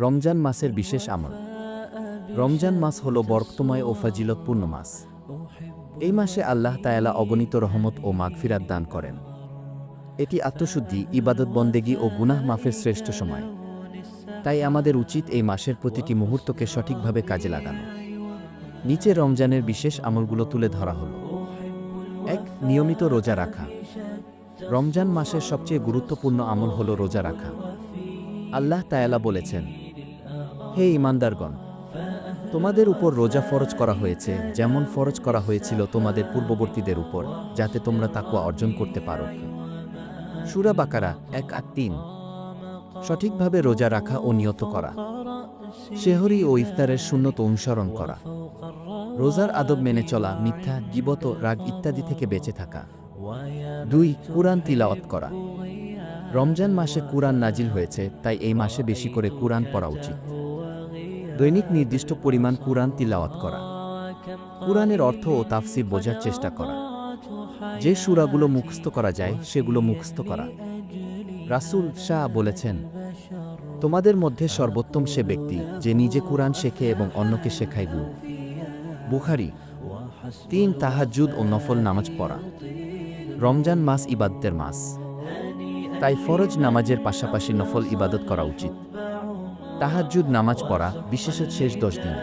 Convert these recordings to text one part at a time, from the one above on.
রমজান মাসের বিশেষ আমল। রমজান মাস হল বরকতময় ও ফজিলতপূর্ণ মাস। এই মাসে আল্লাহ তাআলা অগণিত রহমত ও মাগফিরাত দান করেন। এটি আত্মশুদ্ধি, ইবাদত বন্দেগী ও গুনাহ মাফের শ্রেষ্ঠ সময়। তাই আমাদের উচিত এই মাসের প্রতিটি মুহূর্তকে সঠিকভাবে কাজে লাগানো। নিচে রমজানের বিশেষ আমলগুলো তুলে ধরা হল। ১. নিয়মিত রোজা রাখা। রমজান মাসের সবচেয়ে গুরুত্বপূর্ণ আমল হল রোজা রাখা। আল্লাহ তাআলা বলেছেন, হে ঈমানদারগণ, তোমাদের উপর রোজা ফরজ করা হয়েছে, যেমন ফরজ করা হয়েছিল তোমাদের পূর্ববর্তীদের উপর, যাতে তোমরা তাকওয়া অর্জন করতে পারো। সূরা বাকারা ১-৩। সঠিকভাবে রোজা রাখা ও নিয়ত করা। সেহরি ও ইফতারের সুন্নত অনুসরণ করা। রোজার আদব মেনে চলা, মিথ্যা, গীবত, রাগ ইত্যাদি থেকে বেঁচে থাকা। ২. কুরআন তিলাওয়াত করা। রমজান মাসে কুরআন নাজিল হয়েছে, তাই এই মাসে বেশি করে কুরআন পড়া উচিত। দৈনিক নির্দিষ্ট পরিমাণ কুরআন তিলাওয়াত করা। কুরআনের অর্থ ও তাফসির বোঝার চেষ্টা করা। যে সূরাগুলো মুখস্থ করা যায় সেগুলো মুখস্থ করা। রাসূল শাহ বলেছেন, তোমাদের মধ্যে সর্বোত্তম সে ব্যক্তি যে নিজে কুরআন শেখে এবং অন্যকে শেখায়। বুখারী। ৩. তাহাজ্জুদ ও নফল নামাজ পড়া। রমজান মাস ইবাদতের মাস, তাই ফরজ নামাজের পাশাপাশি নফল ইবাদত করা উচিত। তাহাজ্জুদ নামাজ পড়া, বিশেষত শেষ 10 দিনে।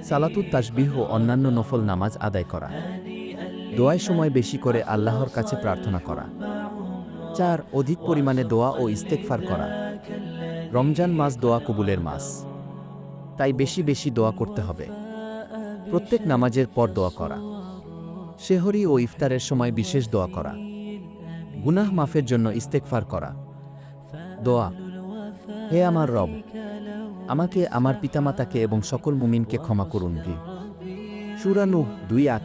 সালাতুত তাসবিহ ও অন্যান্য নফল নামাজ আদায় করা। দোয়ায় সময় বেশি করে আল্লাহর কাছে প্রার্থনা করা। ৪. অধিক পরিমাণে দোয়া ও ইস্তেগফার করা। রমজান মাস দোয়া কবুলের মাস, তাই বেশি বেশি দোয়া করতে হবে। প্রত্যেক নামাজের পর দোয়া করা। সেহরি ও ইফতারের সময় বিশেষ দোয়া করা। গুনাহ মাফের জন্য ইস্তেগফার করা। দোয়া: হে আমার রব, আমাকে, আমার পিতামাতাকে এবং সকল মুমিনকে ক্ষমা করুন। সূরা নূহ ২-৮।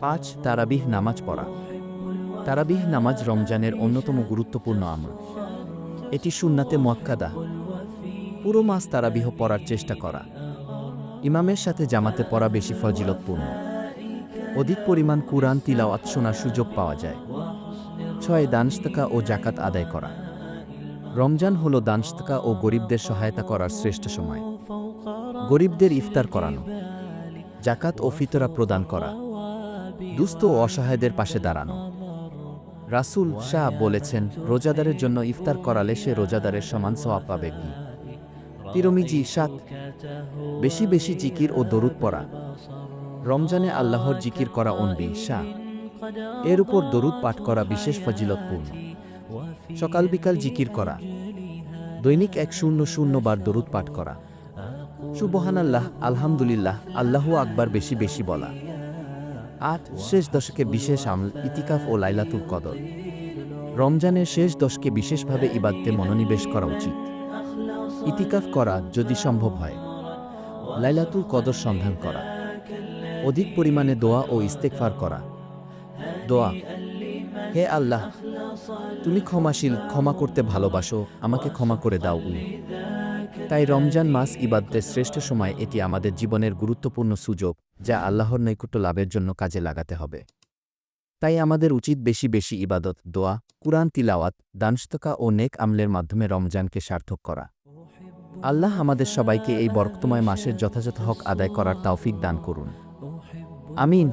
৫. তারাবিহ নামাজ পড়া। তারাবিহ নামাজ রমজানের অন্যতম গুরুত্বপূর্ণ আমল। এটি সুন্নাতে মুআক্কাদা। পুরো মাস তারাবিহ পড়ার চেষ্টা করা। ইমামের সাথে জামাতে পড়া বেশি ফজিলতপূর্ণ। অধিক পরিমাণ কুরআন তিলাওয়াত শোনার সুযোগ পাওয়া যায়। ৬. দান সদকা ও যাকাত আদায় করা। রমজান হল দান সদকা ও গরিবদের সহায়তা করার শ্রেষ্ঠ সময়। গরিবদের ইফতার করানো, যাকাত ও ফিতরা প্রদান করা, দুস্থ ও অসহায়দের পাশে দাঁড়ানো। রাসূল শাহ বলেছেন, রোজাদারের জন্য ইফতার করালে সে রোজাদারের সমান সওয়াব পাবে। তিরমিজি ৭. বেশি বেশি জিকির ও দরুদ পড়া। রমজানে আল্লাহর জিকির করা শাহ। এর উপর দরুদ পাঠ করা বিশেষ ফজিলতপূর্ণ। সকাল বিকাল জিকির করা। দৈনিক ১০০ বার দরুদ পাঠ করা। সুবহানাল্লাহ, আলহামদুলিল্লাহ, আল্লাহু আকবার বেশি বেশি বলা। ৮. শেষ দশকে বিশেষ আমল, ইতিকাফ ও লাইলাতুল কদর। রমজানের শেষ দশকে বিশেষভাবে ইবাদতে মনোনিবেশ করা উচিত। ইতিকাফ করা যদি সম্ভব হয়। লাইলাতুল কদর সন্ধান করা। অধিক পরিমাণে দোয়া ও ইস্তেগফার করা। দোয়া: হে আল্লাহ, তুমি ক্ষমাশীল, ক্ষমা করতে ভালোবাসো, আমাকে ক্ষমা করে দাও। তাই রমজান মাস ইবাদতের শ্রেষ্ঠ সময়। এটি আমাদের জীবনের গুরুত্বপূর্ণ সুযোগ, যা আল্লাহর নৈকট্য লাভের জন্য কাজে লাগাতে হবে। তাই আমাদের উচিত বেশি বেশি ইবাদত, দোয়া, কুরআন তিলাওয়াত, দান সদকা ও নেক আমলের মাধ্যমে রমজানকে সার্থক করা। আল্লাহ আমাদের সবাইকে এই বরকতময় মাসের যথাযথ হক আদায় করার তৌফিক দান করুন। আমিন।